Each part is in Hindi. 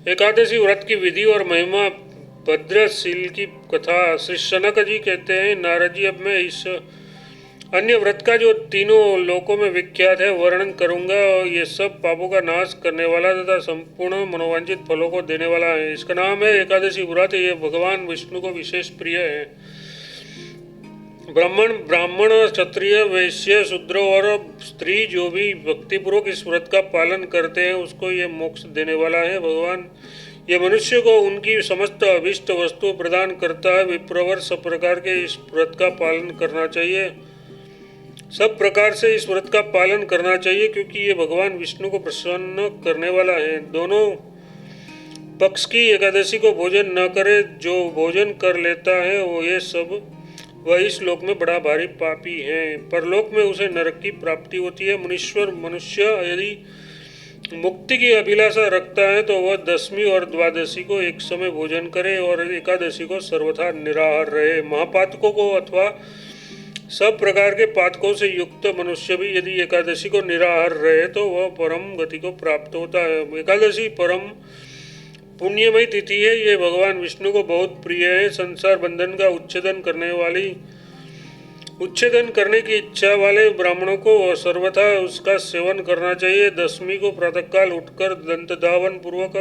एकादशी व्रत की विधि और महिमा। भद्रशील की कथा। श्री शनक जी कहते हैं, नारद जी, अब मैं इस अन्य व्रत का जो तीनों लोकों में विख्यात है वर्णन करूंगा, और ये सब पापों का नाश करने वाला तथा संपूर्ण मनोवांछित फलों को देने वाला है। इसका नाम है एकादशी व्रत। ये भगवान विष्णु को विशेष प्रिय है। ब्राह्मण क्षत्रिय वैश्य शूद्र और स्त्री जो भी भक्तिपूर्वक इस व्रत का पालन करते हैं उसको ये मोक्ष देने वाला है। भगवान ये मनुष्य को उनकी समस्त अभीष्ट वस्तु प्रदान करता है। विप्रवर सब प्रकार के इस व्रत का पालन करना चाहिए। सब प्रकार से इस व्रत का पालन करना चाहिए, क्योंकि ये भगवान विष्णु को प्रसन्न करने वाला है। दोनों पक्ष की एकादशी को भोजन न करे। जो भोजन कर लेता है वो ये सब वह इस लोक में बड़ा भारी पापी है। परलोक में उसे नरक की प्राप्ति होती है। मुनीश्वर मनुष्य यदि मुक्ति की अभिलाषा रखता है तो वह दशमी और द्वादशी को एक समय भोजन करे और एकादशी को सर्वथा निराहार रहे। महापातकों को अथवा सब प्रकार के पातकों से युक्त मनुष्य भी यदि एकादशी को निराहार रहे तो वह परम गति को प्राप्त होता है। एकादशी परम पुण्यमयी तिथि है। ये भगवान विष्णु को बहुत प्रिय है। संसार बंधन का उच्छेदन करने की इच्छा वाले ब्राह्मणों को सर्वथा उसका सेवन करना चाहिए। दशमी को प्रातःकाल उठकर दंत धावन पूर्वक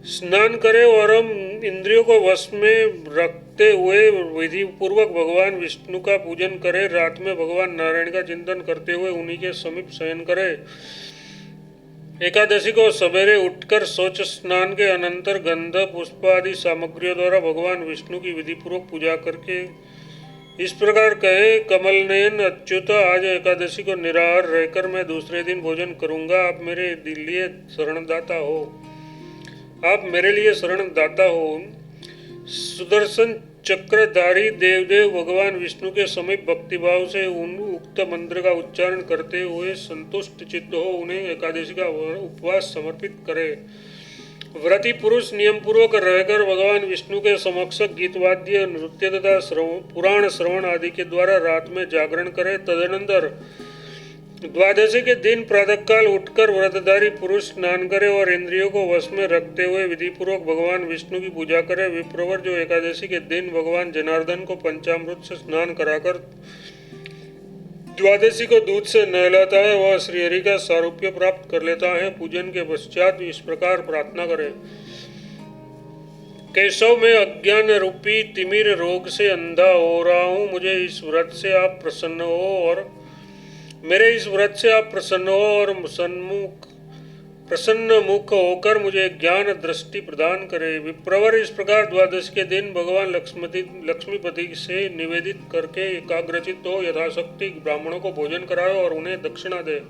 स्नान करें और हम इंद्रियों को वश में रखते हुए विधि पूर्वक भगवान विष्णु का पूजन करें। रात में भगवान नारायण का चिंतन करते हुए उन्हीं के समीप शयन करें। एकादशी को सवेरे उठकर शौच स्नान के अनंतर गंध पुष्प आदि सामग्रियों द्वारा भगवान विष्णु की विधि पूर्वक पूजा करके इस प्रकार कहे, कमल नयन अच्युत, आज एकादशी को निराहार रहकर मैं दूसरे दिन भोजन करूंगा। आप मेरे लिए शरणदाता हो। आप मेरे लिए शरणदाता हो। सुदर्शन चक्रधारी देवदेव भगवान विष्णु के समीप भक्तिभाव से उन उक्त मंत्र का उच्चारण करते हुए संतुष्ट चित्त हो उन्हें एकादशी का उपवास समर्पित करे। व्रती पुरुष नियम पूर्वक रहकर भगवान विष्णु के समक्ष गीतवाद्य नृत्य तथा पुराण श्रवण आदि के द्वारा रात में जागरण करे। तदनंतर द्वादशी के दिन प्रातःकाल उठकर व्रतधारी पुरुष स्नान करे और इंद्रियों को वश में रखते हुए विधि पूर्वक भगवान विष्णु की पूजा करे। विप्रवर जो एकादशी के दिन भगवान जनार्दन को पंचामृत से स्नान कराकर द्वादशी को दूध से नहलाता है वह श्रीहरि का सारूप्य प्राप्त कर लेता है। पूजन के पश्चात इस प्रकार प्रार्थना करे, केशव में अज्ञान रूपी तिमिर रोग से अंधा हो रहा हूँ, मुझे इस व्रत से आप प्रसन्न हो और मेरे इस व्रत से आप प्रसन्न हो और प्रसन्न मुख होकर मुझे ज्ञान दृष्टि प्रदान करे। विप्रवर इस प्रकार द्वादशी के दिन भगवान लक्ष्मीपति से निवेदित करके एकाग्रचित हो यथाशक्ति ब्राह्मणों को भोजन कराए और उन्हें दक्षिणा दे।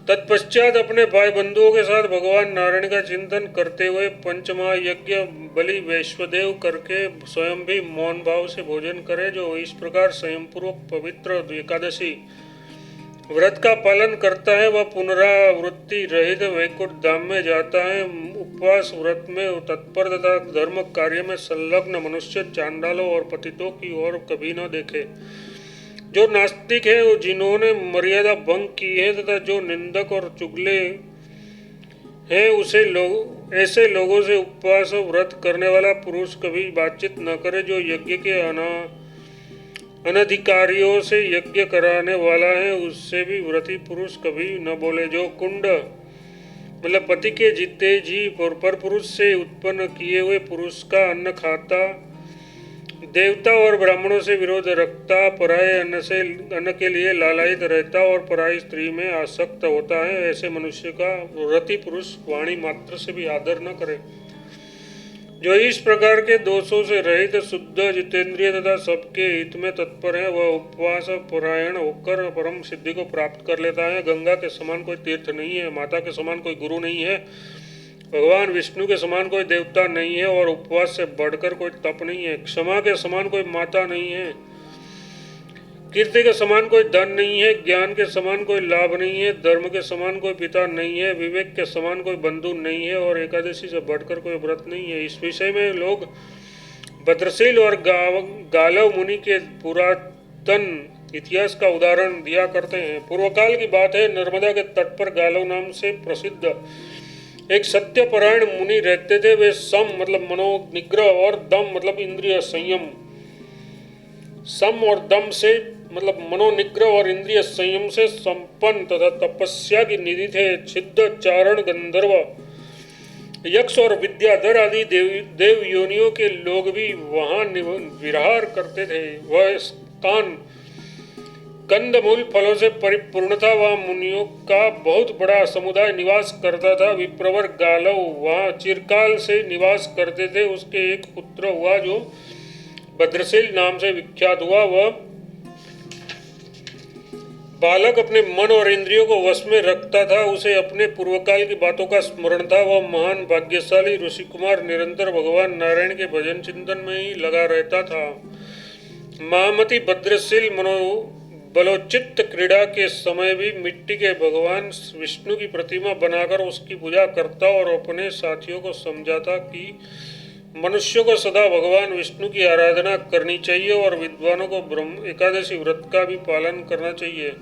तत्पश्चात अपने भाई बंधुओं के साथ भगवान नारायण का चिंतन करते हुए पंचमहायज्ञ बलि वैश्वदेव करके स्वयं भी मौन भाव से भोजन करे। जो इस प्रकार स्वयं पूर्वक पवित्र एकादशी व्रत का पालन करता है वह पुनरावृत्ति रहित वैकुंठ धाम में जाता है। उपवास व्रत में तत्पर तथा धर्म कार्य में संलग्न मनुष्य चांडालों और पतितों की ओर कभी न देखे। जो नास्तिक है जिन्होंने मर्यादा भंग की है तथा जो निंदक और चुगले हैं ऐसे लोगों से उपवास व्रत करने वाला पुरुष कभी बातचीत न करे। जो यज्ञ के अनधिकारियों से यज्ञ कराने वाला है उससे भी व्रती पुरुष कभी न बोले। जो कुंड मतलब पति के जीते जी पर पुरुष से उत्पन्न किए हुए पुरुष का अन्न खाता, देवता और ब्राह्मणों से विरोध रखता, पराये अन्न के लिए लालायित रहता और पराई स्त्री में आसक्त होता है, ऐसे मनुष्य का व्रती पुरुष वाणी मात्र से भी आदर न करे। जो इस प्रकार के दोषों से रहित शुद्ध जितेंद्रिय तथा सबके हित में तत्पर है वह उपवास परायण होकर परम सिद्धि को प्राप्त कर लेता है। गंगा के समान कोई तीर्थ नहीं है, माता के समान कोई गुरु नहीं है, भगवान विष्णु के समान कोई देवता नहीं है और उपवास से बढ़कर कोई तप नहीं है। क्षमा के समान कोई माता नहीं है, कीर्ति के समान कोई धन नहीं है, ज्ञान के समान कोई लाभ नहीं है, धर्म के समान कोई पिता नहीं है, विवेक के समान कोई बंधु नहीं है और एकादशी से बढ़कर कोई व्रत नहीं है। इस विषय में लोग भद्रशील और गालव मुनि के पुरातन इतिहास का उदाहरण दिया करते हैं। पूर्वकाल की बात है, नर्मदा के तट पर गालव नाम से प्रसिद्ध एक सत्यपरायण मुनि रहते थे। वे सम मतलब मनोनिग्रह और दम मतलब इंद्रिय संयम, सम और दम से मतलब मनोनिग्रह और इंद्रिय संयम से संपन्न तथा तपस्या की निधि थे। छिद्र चारण गंधर्व, यक्ष और विद्याधर आदि देव योनियों के लोग भी वहां विहार करते थे। वह स्थान कंदमूल फलों से परिपूर्ण था। वहाँ मुनियों का बहुत बड़ा समुदाय निवास करता था। विप्रवर गालव वहाँ चिरकाल से निवास करते थे। उसके एक पुत्र हुआ जो भद्रशील नाम से विख्यात हुआ। वह बालक अपने मन और इंद्रियों को वश में रखता था। उसे अपने पूर्वकाल की बातों का स्मरण था। वह महान भाग्यशाली ऋषि कुमार निरंतर भगवान नारायण के भजन चिंतन में ही लगा रहता था। महामती भद्रशील बलोचित क्रीड़ा के समय भी मिट्टी के भगवान विष्णु की प्रतिमा बनाकर उसकी पूजा करता और अपने साथियों को समझाता कि मनुष्यों को सदा भगवान विष्णु की आराधना करनी चाहिए और विद्वानों को ब्रह्म एकादशी व्रत का भी पालन करना चाहिए।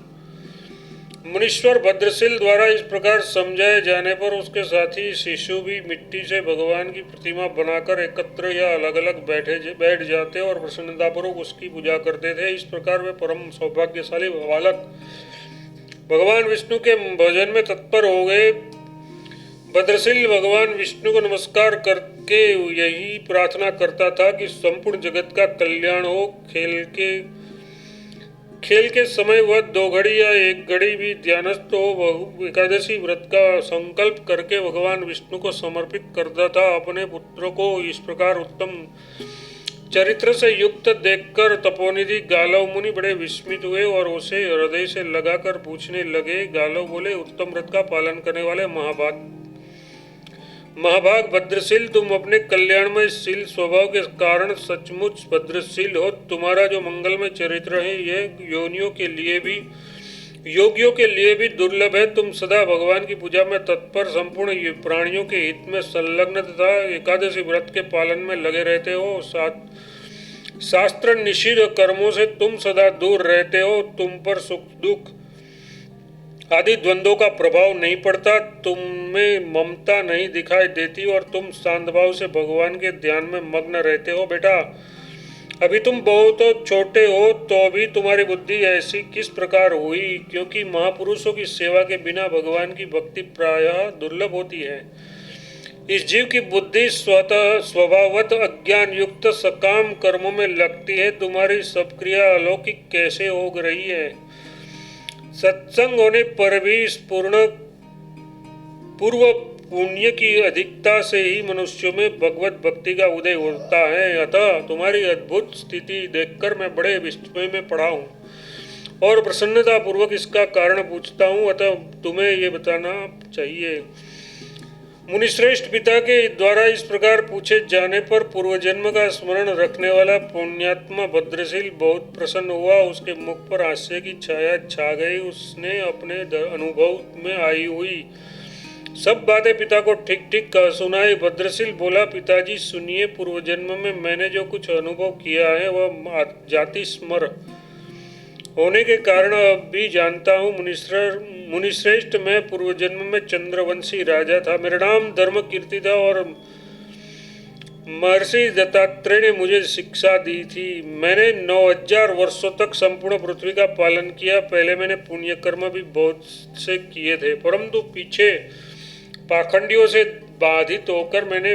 मुनीश्वर भद्रशील द्वारा इस प्रकार समझाए जाने पर उसके साथी शिशु भी मिट्टी से भगवान की प्रतिमा बनाकर एकत्र या अलग अलग बैठ जाते और प्रसन्नतापूर्वक उसकी पूजा करते थे। इस प्रकार वे परम सौभाग्यशाली बालक भगवान विष्णु के भजन में तत्पर हो गए। भद्रशील भगवान विष्णु को नमस्कार करके यही प्रार्थना करता था कि संपूर्ण जगत का कल्याण हो। खेल के समय वह 2 घड़ी या 1 घड़ी भी ध्यानस्थ हो एकादशी व्रत का संकल्प करके भगवान विष्णु को समर्पित करता था। अपने पुत्र को इस प्रकार उत्तम चरित्र से युक्त देखकर तपोनिधि गालव मुनि बड़े विस्मित हुए और उसे हृदय से लगाकर पूछने लगे। गालव बोले, उत्तम व्रत का पालन करने वाले महाभाग भद्रशील, तुम अपने कल्याणमय शील स्वभाव के कारण सचमुच भद्रशील हो। तुम्हारा जो मंगलमय चरित्र है यह योनियों के लिए भी योगियों के लिए भी दुर्लभ है। तुम सदा भगवान की पूजा में तत्पर, संपूर्ण प्राणियों के हित में संलग्न तथा एकादशी व्रत के पालन में लगे रहते हो। शास्त्र निषिद्ध कर्मों से तुम सदा दूर रहते हो। तुम पर सुख दुख आदि द्वंद्वों का प्रभाव नहीं पड़ता। तुम में ममता नहीं दिखाई देती और तुम शांत भाव से भगवान के ध्यान में मग्न रहते हो। बेटा, अभी तुम बहुत छोटे हो तो भी तुम्हारी बुद्धि ऐसी किस प्रकार हुई? क्योंकि महापुरुषों की सेवा के बिना भगवान की भक्ति प्रायः दुर्लभ होती है। इस जीव की बुद्धि स्वतः स्वभावत अज्ञान युक्त सकाम कर्मों में लगती है। तुम्हारी सब क्रिया अलौकिक कैसे हो रही है? सत्संग होने पर भी इस पूर्व पुण्य की अधिकता से ही मनुष्यों में भगवत भक्ति का उदय होता है। अतः तुम्हारी अद्भुत स्थिति देखकर मैं बड़े विस्मय में पड़ा हूँ और प्रसन्नता पूर्वक इसका कारण पूछता हूँ। अतः तुम्हें ये बताना चाहिए। मुनिश्रेष्ठ पिता के द्वारा इस प्रकार पूछे जाने पर पूर्व जन्म का स्मरण रखने वाला पुण्यात्मा भद्रशील बहुत प्रसन्न हुआ। उसके मुख पर हास्य की छाया छा गई। उसने अपने अनुभव में आई हुई सब बातें पिता को ठीक ठीक कह सुनाई। भद्रशील बोला, पिताजी सुनिए, पूर्व जन्म में मैंने जो कुछ अनुभव किया है वह जाति स्मर होने के कारण अब भी जानता हूँ। मुनिश्रेष्ठ, मैं पूर्व जन्म में चंद्रवंशी राजा था। मेरा नाम धर्म कीर्ति था और महर्षि दत्तात्रेय ने मुझे शिक्षा दी थी। मैंने 9000 वर्षों तक संपूर्ण पृथ्वी का पालन किया। पहले मैंने पुण्य कर्म भी बहुत से किए थे, परंतु पीछे पाखंडियों से बाधित होकर मैंने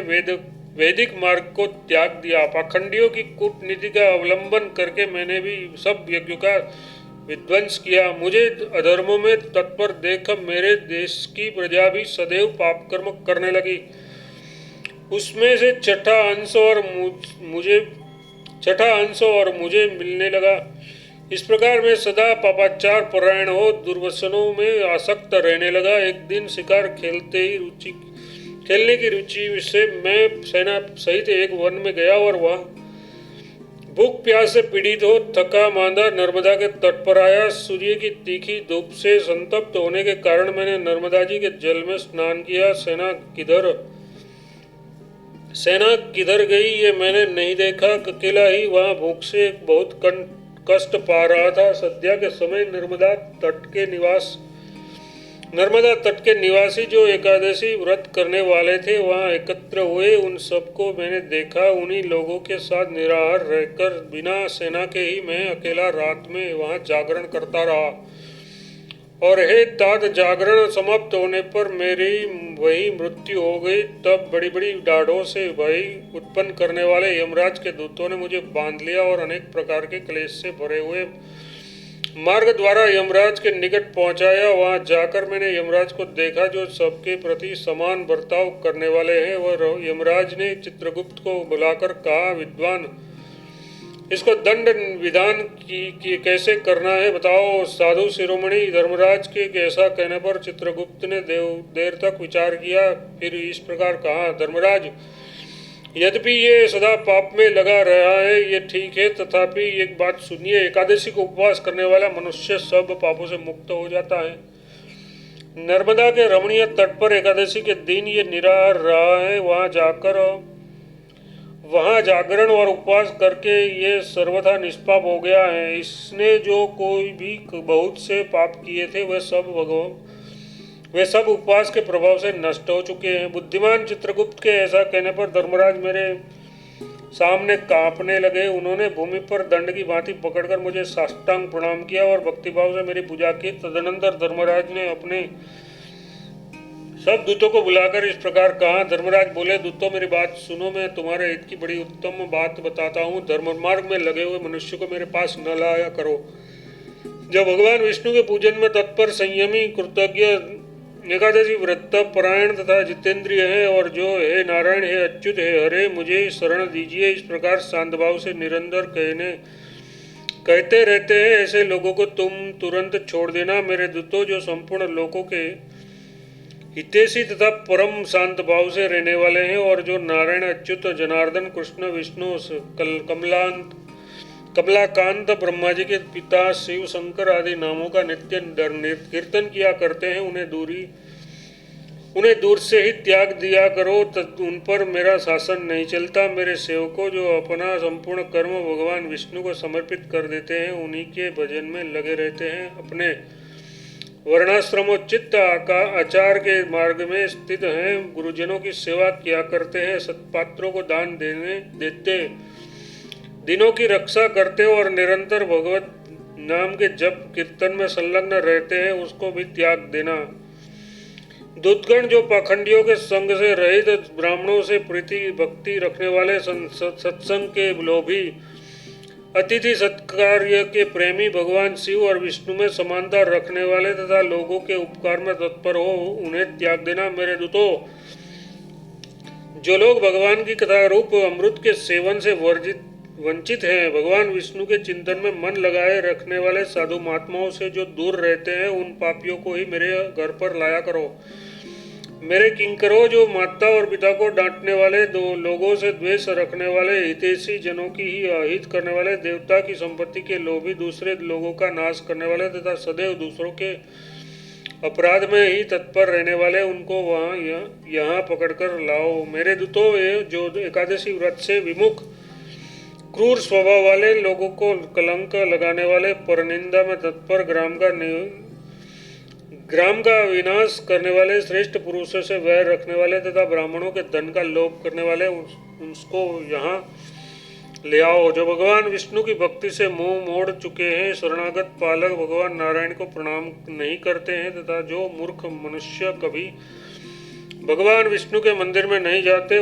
वैदिक मार्ग को त्याग दिया। पाखंडियों की कूटनीति का अवलंबन करके मैंने भी सब यज्ञों का विध्वंस किया। मुझे अधर्मों में तत्पर देख मेरे देश की प्रजा भी सदैव पाप कर्म करने लगी। उसमें से छठा अंश और मुझे मिलने लगा। इस प्रकार मैं सदा पापाचार परायण हो दुर्व्यसनों में आसक्त रहने लगा। एक दिन शिकार खेलने की रुचि से मैं सेना सहित एक वन में गया और वहाँ भूख प्यास से पीड़ित हो थका मांदा नर्मदा के तट पर आया। सूर्य की तीखी धूप से संतप्त होने के कारण मैंने नर्मदा जी के जल में स्नान किया। सेना किधर गई ये मैंने नहीं देखा। अकेला ही वहाँ भूख से बहुत कष्ट पा रहा था। सद्या के समय नर्मदा तट के नर्मदा तट के निवासी जो एकादशी व्रत करने वाले थे वहां एकत्र हुए। उन सबको मैंने देखा। उन्हीं लोगों के साथ निराहार रहकर बिना सेना के ही मैं अकेला रात में वहां जागरण करता रहा। और हे तात, जागरण समाप्त होने पर मेरी वही मृत्यु हो गई। तब बड़ी बड़ी डाढ़ों से भय उत्पन्न करने वाले यमराज के दूतों ने मुझे बांध लिया और अनेक प्रकार के क्लेश से भरे हुए मार्ग द्वारा यमराज के निकट पहुंचाया। वहां जाकर मैंने यमराज को देखा जो सबके प्रति समान बर्ताव करने वाले हैं। वह यमराज ने चित्रगुप्त को बुलाकर कहा, विद्वान, इसको दंड विधान की कैसे करना है बताओ। साधु शिरोमणि धर्मराज के ऐसा कहने पर चित्रगुप्त ने देर तक विचार किया, फिर इस प्रकार कहा, धर्मराज, यद्यपि ये सदा पाप में लगा रहा है ये ठीक है, तथापि एक बात सुनिए। एकादशी को उपवास करने वाला मनुष्य सब पापों से मुक्त हो जाता है। नर्मदा के रमणीय तट पर एकादशी के दिन ये निराहार रहा है। वहां जागरण और उपवास करके ये सर्वथा निष्पाप हो गया है। इसने जो कोई भी बहुत से पाप किए थे वे सब उपवास के प्रभाव से नष्ट हो चुके हैं। बुद्धिमान चित्रगुप्त के ऐसा कहने पर धर्मराज मेरे सामने कांपने लगे। उन्होंने भूमि पर दंड की भांति पकड़कर मुझे साष्टांग प्रणाम किया और भक्तिभाव से मेरी पूजा की। तदनंतर धर्मराज ने अपने सब दूतों को बुलाकर इस प्रकार कहा। धर्मराज बोले, दूतों, मेरी बात सुनो, मैं तुम्हारे हित की बड़ी उत्तम बात बताता हूँ। धर्म मार्ग में लगे हुए मनुष्य को मेरे पास न लाया करो। जब भगवान विष्णु के पूजन में तत्पर, संयमी, कृतज्ञ, एकादशी व्रत परायण तथा जितेंद्रिय है और जो हे नारायण, हे अच्युत, हे हरे, मुझे शरण दीजिए, इस प्रकार शांत भाव से निरंतर कहते रहते हैं, ऐसे लोगों को तुम तुरंत छोड़ देना। मेरे दूतों, जो संपूर्ण लोगों के हितैषी तथा परम शांत भाव से रहने वाले हैं और जो नारायण, अच्युत, जनार्दन, कृष्ण, विष्णु, कमलाकांत, ब्रह्मा जी के पिता, शिव, शंकर आदि नामों का नित्य कीर्तन किया करते हैं, उन्हें दूर से ही त्याग दिया करो। उन पर मेरा शासन नहीं चलता। मेरे सेवकों, जो अपना संपूर्ण कर्म भगवान विष्णु को समर्पित कर देते हैं, उन्हीं के भजन में लगे रहते हैं, अपने वर्णाश्रमोचित आचार के मार्ग में स्थित हैं, गुरुजनों की सेवा किया करते हैं, सत्पात्रों को दान देते, दिनों की रक्षा करते और निरंतर भगवत नाम के जप कीर्तन में संलग्न रहते हैं, उसको भी त्याग देना। दूतगण, जो पाखंडियों के संग से रहित, ब्राह्मणों से प्रीति भक्ति रखने वाले, सत्संग के लोभी, अतिथि सत्कार्य के प्रेमी, भगवान शिव और विष्णु में समानता रखने वाले तथा लोगों के उपकार में तत्पर हो, उन्हें त्याग देना। मेरे दूतों, जो लोग भगवान की कथा रूप अमृत के सेवन से वंचित हैं, भगवान विष्णु के चिंतन में मन लगाए रखने वाले साधु महात्माओं से जो दूर रहते हैं, उन पापियों को ही मेरे घर पर लाया करो। मेरे किंकरों, जो माता और पिता को डांटने वाले, दो लोगों से द्वेष रखने वाले, हितैषी जनों की ही अहित करने वाले, देवता की संपत्ति के लोभी, दूसरे लोगों का नाश करने वाले तथा सदैव दूसरों के अपराध में ही तत्पर रहने वाले, उनको वहाँ यहाँ पकड़कर लाओ। मेरे दूतों, जो एकादशी व्रत से विमुख, क्रूर स्वभाव वाले, लोगों को कलंक लगाने वाले, परनिंदा में तत्पर, ग्राम का विनाश करने वाले, श्रेष्ठ पुरुषों से वैर रखने वाले तथा ब्राह्मणों के धन का लोभ करने वाले, उसको यहाँ ले आओ। जो भगवान विष्णु की भक्ति से मुंह मोड़ चुके हैं, शरणागत पालक भगवान नारायण को प्रणाम नहीं करते हैं तथा जो मूर्ख मनुष्य कभी भगवान विष्णु के मंदिर में नहीं जाते,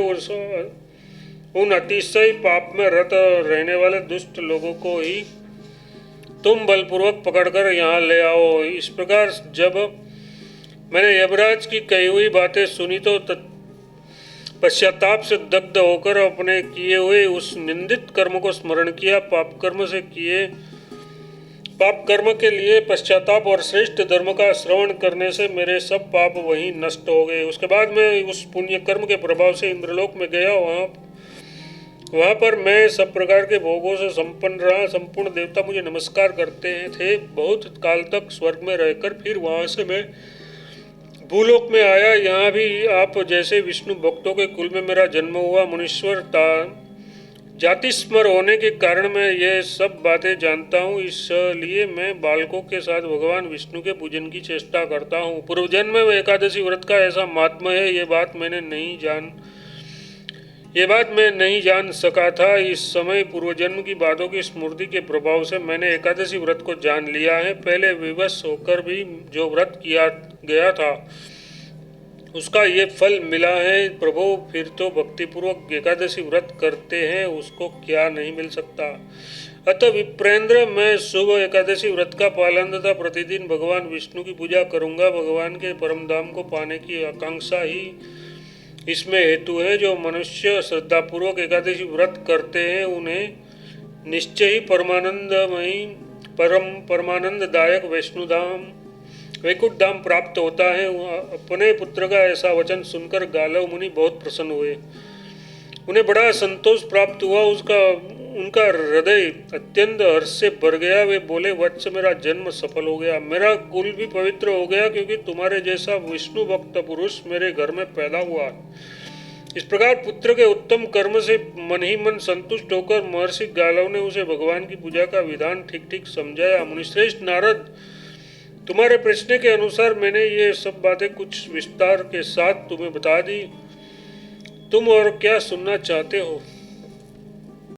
उन अतिशय पाप में रत रहने वाले दुष्ट लोगों को ही तुम बलपूर्वक पकड़कर यहाँ ले आओ। इस प्रकार जब मैंने यमराज की कही हुई बातें सुनी तो पश्चाताप से दग्ध होकर अपने किए हुए उस निंदित कर्म को स्मरण किया। पाप कर्म के लिए पश्चाताप और श्रेष्ठ धर्म का श्रवण करने से मेरे सब पाप वहीं नष्ट हो गए। उसके बाद मैं उस पुण्य कर्म के प्रभाव से इंद्रलोक में गया। वहाँ पर मैं सब प्रकार के भोगों से संपन्न रहा। संपूर्ण देवता मुझे नमस्कार करते थे। बहुत काल तक स्वर्ग में रहकर फिर वहाँ से मैं भूलोक में आया। यहाँ भी आप जैसे विष्णु भक्तों के कुल में मेरा जन्म हुआ। मुनीश्वर जाति स्मर होने के कारण मैं ये सब बातें जानता हूँ, इसलिए मैं बालकों के साथ भगवान विष्णु के पूजन की चेष्टा करता हूँ। पूर्व जन्म में एकादशी व्रत का ऐसा महात्म्य है, ये बात मैं नहीं जान सका था। इस समय पूर्व जन्म की बातों की स्मृति के प्रभाव से मैंने एकादशी व्रत को जान लिया है। पहले विवश होकर भी जो व्रत किया गया था उसका ये फल मिला है। प्रभु, फिर तो भक्तिपूर्वक एकादशी व्रत करते हैं, उसको क्या नहीं मिल सकता। अतः विप्रेंद्र, मैं शुभ एकादशी व्रत का पालन तथा प्रतिदिन भगवान विष्णु की पूजा करूंगा। भगवान के परम धाम को पाने की आकांक्षा ही इसमें हेतु है। जो मनुष्य श्रद्धापूर्वक एकादशी व्रत करते हैं उन्हें निश्चय ही परमानंददायक वैकुंठ धाम प्राप्त होता है। अपने पुत्र का ऐसा वचन सुनकर गालव मुनि बहुत प्रसन्न हुए। उन्हें बड़ा संतोष प्राप्त हुआ। उनका हृदय अत्यंत हर्ष से भर गया। वे बोले, वत्स, मेरा जन्म सफल हो गया, मेरा कुल भी पवित्र हो गया, क्योंकि तुम्हारे जैसा विष्णु भक्त पुरुष मेरे घर में पैदा हुआ। इस प्रकार पुत्र के उत्तम कर्म से मन ही मन संतुष्ट होकर महर्षि गालव ने उसे भगवान की पूजा का विधान ठीक ठीक समझाया। मुनिश्रेष्ठ नारद, तुम्हारे प्रश्न के अनुसार मैंने ये सब बातें कुछ विस्तार के साथ तुम्हें बता दी। तुम और क्या सुनना चाहते हो?